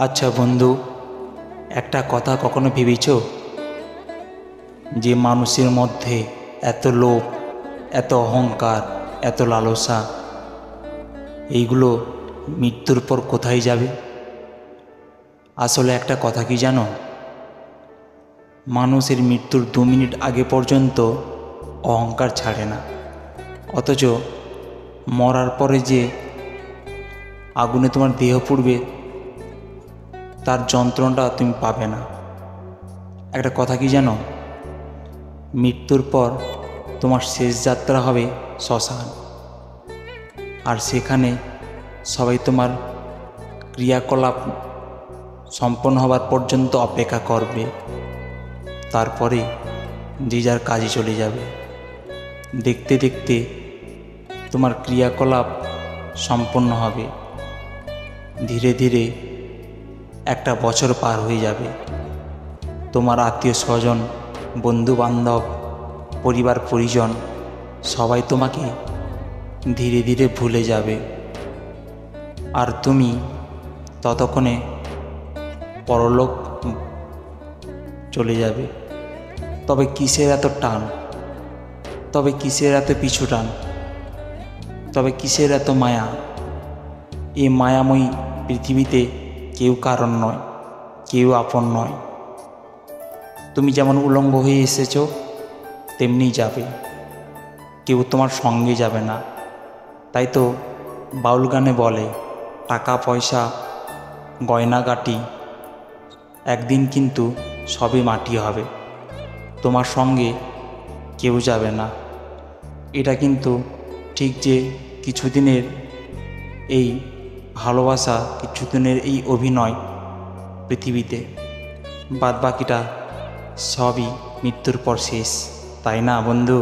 আচ্ছা বন্ধু, একটা কথা কখনো ভেবেছ যে মানুষের মধ্যে এত লোভ, এত অহংকার, এত লালসা, এইগুলো মৃত্যুর পর কোথায় যাবে? আসলে একটা কথা কি জানো, মানুষের মৃত্যুর 2 মিনিট আগে পর্যন্ত অহংকার ছাড়ে না, অথচ মরার পরে যে আগুনে তোমার দেহ পুড়বে তার যন্ত্রণাটা তুমি পাবে না। একটা কথা কি জানো, মৃত্যুর পর তোমার শেষ যাত্রা হবে শ্মশান, আর সেখানে সবাই তোমার ক্রিয়াকলাপ সম্পন্ন হবার পর্যন্ত অপেক্ষা করবে, তারপরে যে যার কাজে চলে যাবে। দেখতে দেখতে তোমার ক্রিয়াকলাপ সম্পন্ন হবে, ধীরে ধীরে একটা বছর পার হয়ে যাবে। তোমার আত্মীয় স্বজন, বন্ধু বান্ধব, পরিবার পরিজন সবাই তোমাকে ধীরে ধীরে ভুলে যাবে, আর তুমি ততক্ষণে পরলোক চলে যাবে। তবে কিসের এত টান? তবে কিসের এত পিছু টান? তবে কিসের এত মায়া? এই মায়াময়ী পৃথিবীতে কেউ কারণ নয়, কেউ আপন নয়। তুমি যেমন উলঙ্গ হয়ে এসেছো তেমনি যাবে, কেউ তোমার সঙ্গে যাবে না। তাই তো বাউল গানে বলে, টাকা পয়সা গয়নাগাটি একদিন কিন্তু সবই মাটি হবে, তোমার সঙ্গে কেউ যাবে না। এটা কিন্তু ঠিক যে কিছুদিনের এই ভালোবাসা, কিছুদিনের এই অভিনয় পৃথিবীতে, বাদবাকিটা সবই মৃত্যুর পর শেষ, তাই না বন্ধু?